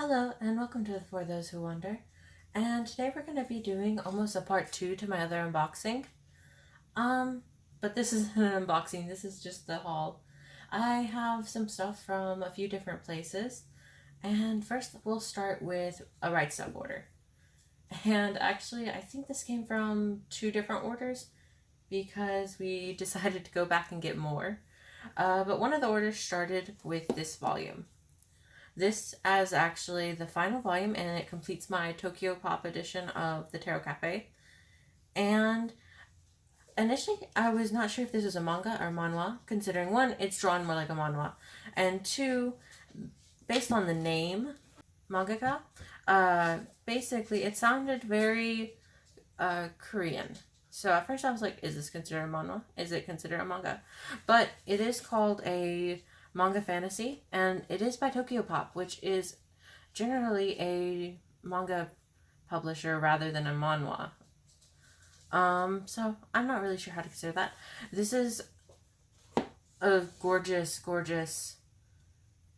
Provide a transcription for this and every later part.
Hello and welcome to For Those Who Wonder. And today we're going to be doing almost a part 2 to my other unboxing. But this isn't an unboxing, this is just the haul. I have some stuff from a few different places. And first we'll start with a RightStuf order. And actually I think this came from 2 different orders because we decided to go back and get more. But one of the orders started with this volume. This is actually the final volume, and it completes my Tokyo Pop edition of the Tarot Cafe. And initially, I was not sure if this was a manga or manhwa, considering one, it's drawn more like a manhwa, and two, based on the name, mangaka, basically it sounded very Korean. So at first I was like, is this considered a manhwa? Is it considered a manga? But it is called a manga fantasy, and it is by Tokyo Pop, which is generally a manga publisher rather than a manhwa. So I'm not really sure how to consider that. This is a gorgeous, gorgeous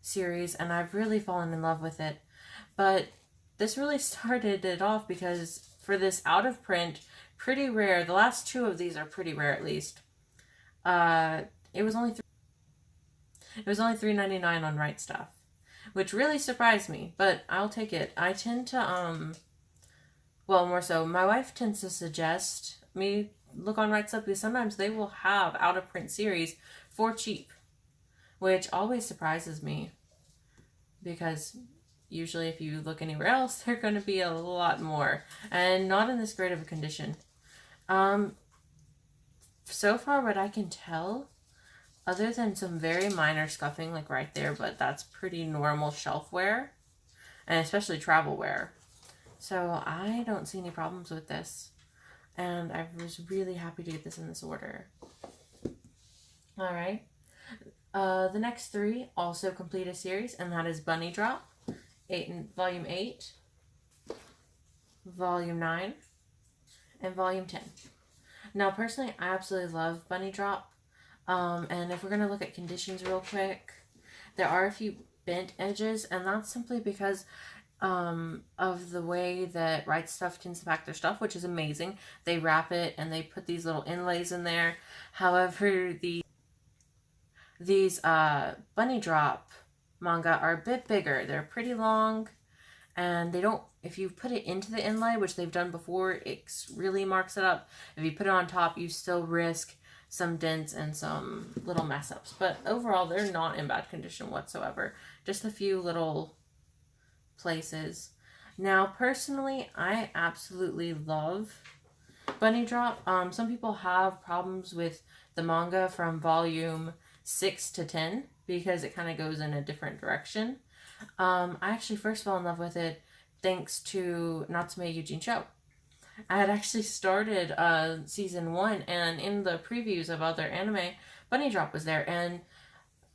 series, and I've really fallen in love with it. But this really started it off because for this out of print, pretty rare, the last 2 of these are pretty rare at least. It was only $3.99 on RightStuf, which really surprised me, but I'll take it. I tend to, well, more so, my wife tends to suggest me look on RightStuf because sometimes they will have out-of-print series for cheap, which always surprises me because usually if you look anywhere else, they're going to be a lot more, and not in this great of a condition. So far, what I can tell, other than some very minor scuffing, like right there, but that's pretty normal shelf wear, and especially travel wear. So I don't see any problems with this, and I was really happy to get this in this order. Alright, the next 3 also complete a series, and that is Bunny Drop, Volume 8, Volume 9, and Volume 10. Now, personally, I absolutely love Bunny Drop. And if we're going to look at conditions real quick, there are a few bent edges, and that's simply because of the way that RightStuf tends to pack their stuff, which is amazing. They wrap it and they put these little inlays in there. However, these Bunny Drop manga are a bit bigger. They're pretty long, and they don't, if you put it into the inlay, which they've done before, it really marks it up. If you put it on top, you still risk some dents and some little mess ups, but overall they're not in bad condition whatsoever, just a few little places. Now personally, I absolutely love Bunny Drop. Some people have problems with the manga from volume 6 to 10 because it kind of goes in a different direction. I actually first fell in love with it thanks to Natsume Yujin Cho. I had actually started season 1, and in the previews of other anime, Bunny Drop was there, and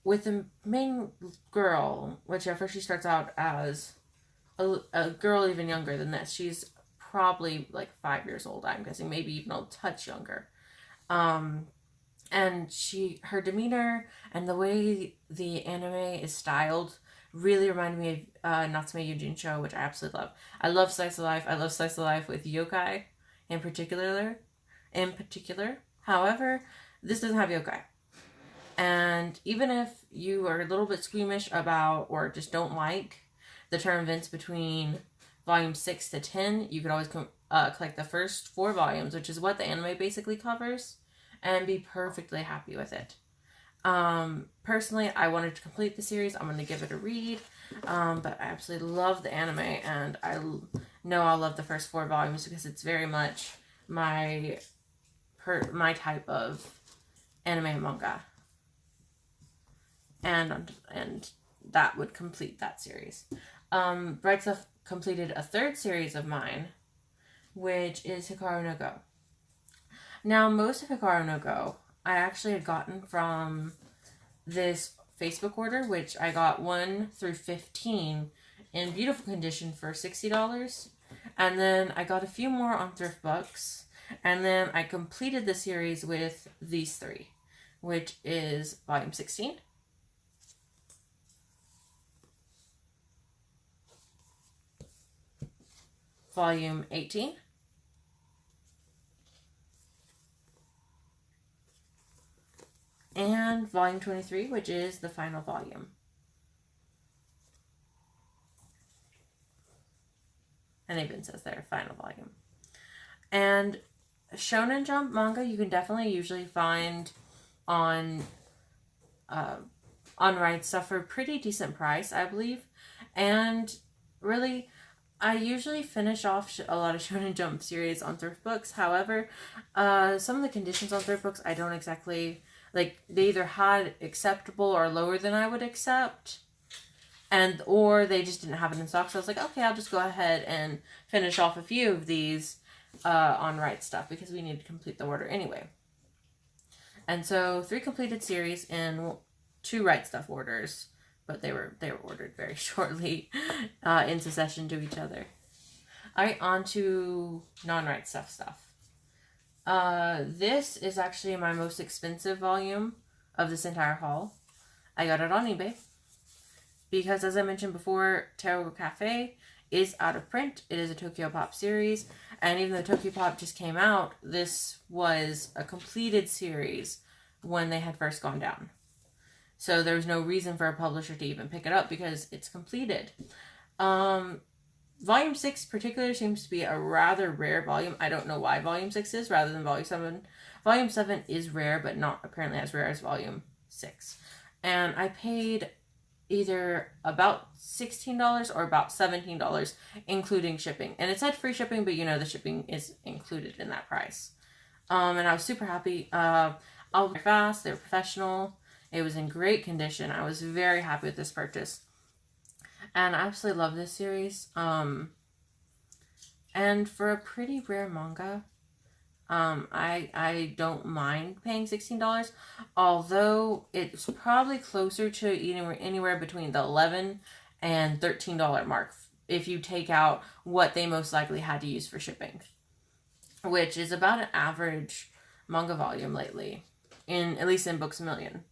with the main girl, which at first she starts out as a girl even younger than this. She's probably like 5 years old, I'm guessing, maybe even a touch younger. And her demeanor and the way the anime is styled really reminded me of Natsume Yujin Cho, which I absolutely love. I love slice of life. I love slice of life with yokai in particular. However, this doesn't have yokai. And even if you are a little bit squeamish about or just don't like the term events between volume 6 to 10, you could always collect the first 4 volumes, which is what the anime basically covers, and be perfectly happy with it. Personally, I wanted to complete the series. I'm going to give it a read, but I absolutely love the anime, and I know I'll love the first 4 volumes because it's very much my type of anime and manga, and that would complete that series. RightStuf completed a 3rd series of mine, which is Hikaru no Go. Now, most of Hikaru no Go I actually had gotten from this Facebook order, which I got 1 through 15 in beautiful condition for $60. And then I got a few more on Thrift Books. And then I completed the series with these 3, which is volume 16, volume 18. And volume 23, which is the final volume. And it even says there, final volume. And Shonen Jump manga you can definitely usually find on RightStuf for a pretty decent price, I believe. And really, I usually finish off a lot of Shonen Jump series on thrift books. However, some of the conditions on thrift books I don't exactly like. They either had acceptable or lower than I would accept, and or they just didn't have it in stock. So I was like, okay, I'll just go ahead and finish off a few of these on RightStuf because we need to complete the order anyway. And so 3 completed series in 2 RightStuf orders, but they were ordered very shortly in succession to each other. All right, on to non-RightStuf stuff. This is actually my most expensive volume of this entire haul. I got it on eBay because, as I mentioned before, Tarot Cafe is out of print. It is a Tokyo Pop series, and even though Tokyo Pop just came out, this was a completed series when they had first gone down. So there's no reason for a publisher to even pick it up because it's completed. Volume 6 particularly seems to be a rather rare volume. I don't know why Volume 6 is rather than Volume 7. Volume 7 is rare, but not apparently as rare as Volume 6. And I paid either about $16 or about $17, including shipping. And it said free shipping, but you know the shipping is included in that price. And I was super happy. All very fast. They were professional. It was in great condition. I was very happy with this purchase. And I absolutely love this series. And for a pretty rare manga, I don't mind paying $16, although it's probably closer to anywhere between the $11 and $13 mark if you take out what they most likely had to use for shipping, which is about an average manga volume lately, at least in Books A Million.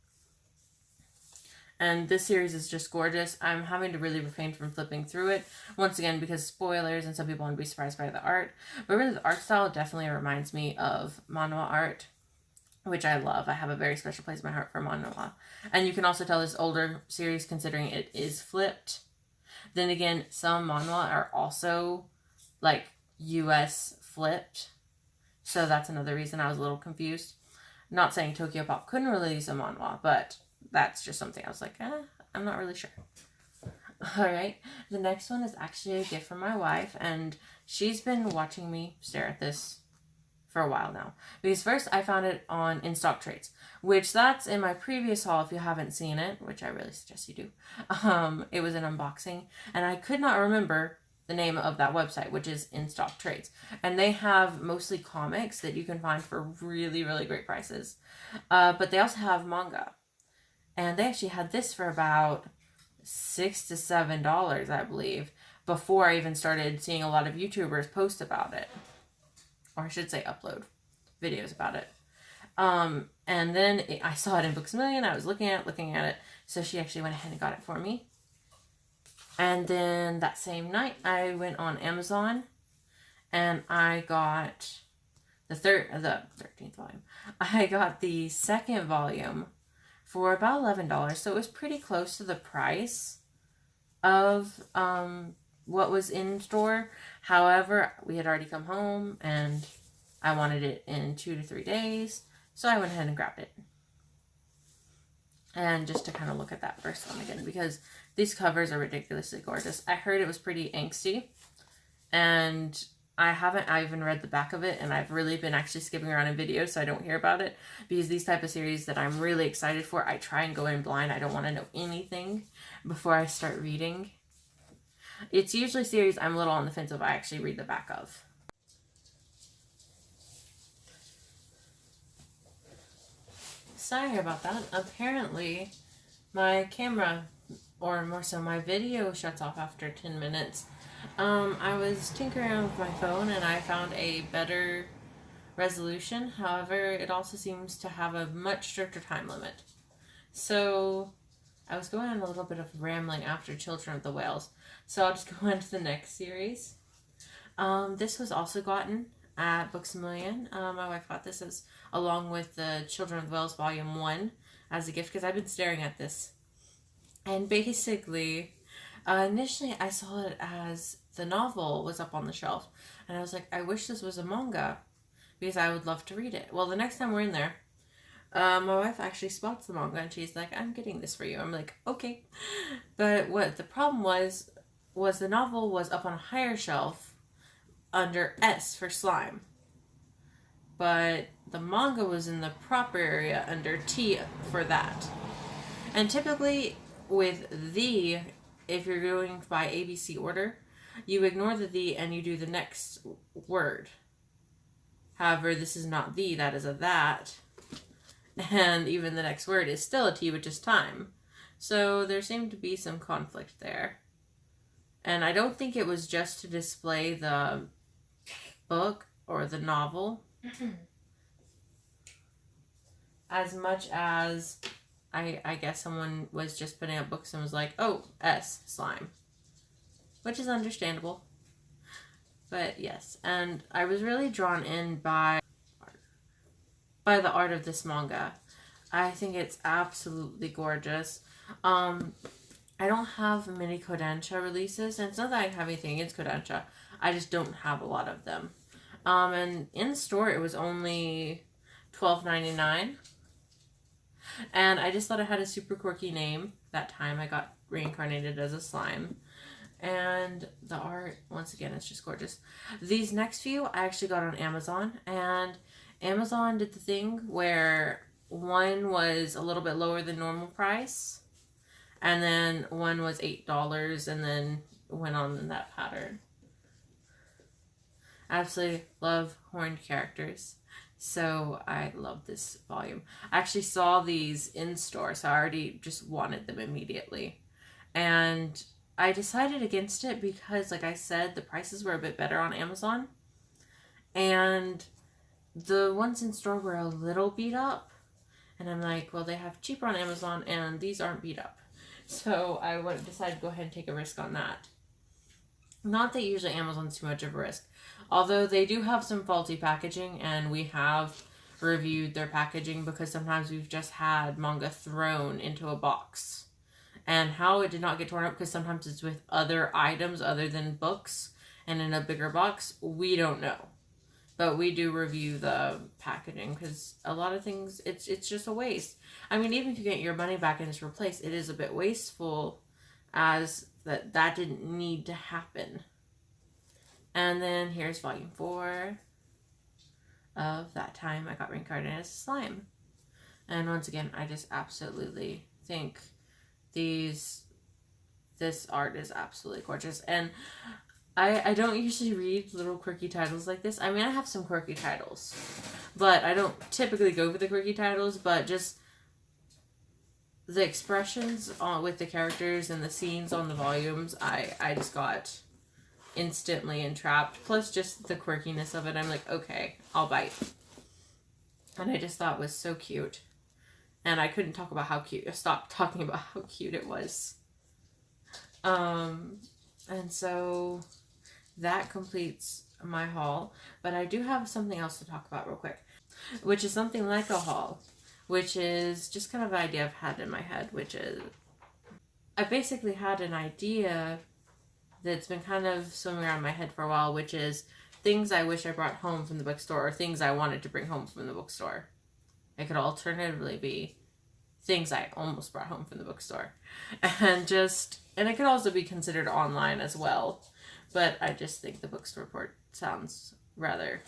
And this series is just gorgeous. I'm having to really refrain from flipping through it, once again, because spoilers and some people won't be surprised by the art. But really, the art style definitely reminds me of manhwa art, which I love. I have a very special place in my heart for manhwa. And you can also tell this older series considering it is flipped. Then again, some manhwa are also, like, US flipped. So that's another reason I was a little confused. Not saying Tokyo Pop couldn't release a manhwa, but that's just something I was like, I'm not really sure. Alright, the next one is actually a gift from my wife, and she's been watching me stare at this for a while now. Because first I found it on In Stock Trades, which that's in my previous haul if you haven't seen it, which I really suggest you do. It was an unboxing, and I could not remember the name of that website, which is In Stock Trades. And they have mostly comics that you can find for really, really great prices. But they also have manga. And they actually had this for about $6 to $7, I believe, before I even started seeing a lot of YouTubers post about it. Or I should say upload videos about it. And then I saw it in Books A Million. I was looking at it. So she actually went ahead and got it for me. And then that same night, I went on Amazon. And I got the 13th volume. I got the second volume for about $11, so it was pretty close to the price of what was in store. However, we had already come home, and I wanted it in 2 to 3 days, so I went ahead and grabbed it. And just to kind of look at that first one again, because these covers are ridiculously gorgeous. I heard it was pretty angsty, and I even read the back of it, and I've really been actually skipping around in videos so I don't hear about it, because these type of series that I'm really excited for, I try and go in blind. I don't want to know anything before I start reading. It's usually series I'm a little on the fence of I actually read the back of. Sorry about that. Apparently, my camera, or more so my video, shuts off after 10 minutes. I was tinkering around with my phone and I found a better resolution. However, it also seems to have a much stricter time limit. So I was going on a little bit of rambling after Children of the Whales. So I'll just go on to the next series. This was also gotten at Books A Million. My wife got this as along with the Children of Wales Volume 1 as a gift because I've been staring at this. And basically, initially I saw it as the novel was up on the shelf. And I was like, I wish this was a manga because I would love to read it. Well, the next time we're in there, my wife actually spots the manga and she's like, I'm getting this for you. I'm like, okay. But what the problem was the novel was up on a higher shelf under S for slime. But the manga was in the proper area under T for that. And typically with the, if you're going by ABC order, you ignore the and you do the next word. However, this is not the, that is a that. And even the next word is still a T, which is time. So there seemed to be some conflict there. And I don't think it was just to display the book or the novel as much as I guess someone was just putting up books and was like, oh, S, slime. Which is understandable. But yes, and I was really drawn in by the art of this manga. I think it's absolutely gorgeous. I don't have many Kodansha releases, and it's not that I have anything against Kodansha. I just don't have a lot of them. And in store, it was only $12.99. And I just thought it had a super quirky name. That time I got reincarnated as a slime. And the art, once again, it's just gorgeous. These next few I actually got on Amazon. And Amazon did the thing where one was a little bit lower than normal price. And then one was $8 and then went on in that pattern. Absolutely love horned characters. So I love this volume. I actually saw these in store, so I already just wanted them immediately. And I decided against it because, like I said, the prices were a bit better on Amazon. And the ones in store were a little beat up. And I'm like, well, they have cheaper on Amazon and these aren't beat up. So I decided to go ahead and take a risk on that. Not that usually Amazon's too much of a risk. Although they do have some faulty packaging, and we have reviewed their packaging because sometimes we've just had manga thrown into a box. And how it did not get torn up, because sometimes it's with other items other than books and in a bigger box, we don't know. But we do review the packaging because a lot of things, it's just a waste. I mean, even if you get your money back and it's replaced, it is a bit wasteful as that didn't need to happen. And then here's volume 4 of That Time I Got Reincarnated as a Slime. And once again, I just absolutely think this art is absolutely gorgeous. And I don't usually read little quirky titles like this. I mean, I have some quirky titles, but I don't typically go for the quirky titles, but just the expressions with the characters and the scenes on the volumes, I just got instantly entrapped. Plus just the quirkiness of it. I'm like, okay, I'll bite. And I just thought it was so cute. And I couldn't talk about how cute. Stop talking about how cute it was. And so that completes my haul. But I do have something else to talk about real quick, which is something like a haul, which is just kind of an idea I've had in my head, which is I basically had an idea that's been kind of swimming around my head for a while, which is things I wish I brought home from the bookstore or things I wanted to bring home from the bookstore. It could alternatively be things I almost brought home from the bookstore. And it could also be considered online as well. But I just think the bookstore report sounds rather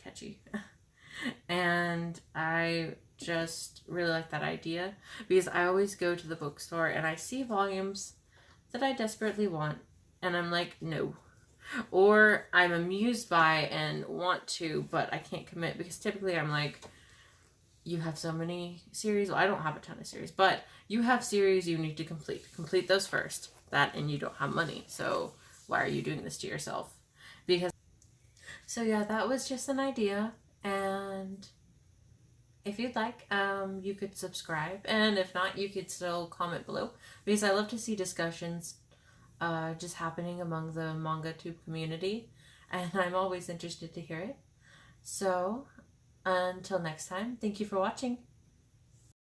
catchy. And I just really like that idea because I always go to the bookstore and I see volumes that I desperately want. And I'm like, no. Or I'm amused by and want to, but I can't commit because typically I'm like, you have so many series. Well, I don't have a ton of series, but you have series you need to complete. Complete those first. That and you don't have money. So why are you doing this to yourself? So yeah, that was just an idea. And if you'd like, you could subscribe. And if not, you could still comment below because I love to see discussions just happening among the MangaTube community. and I'm always interested to hear it. So, until next time, thank you for watching.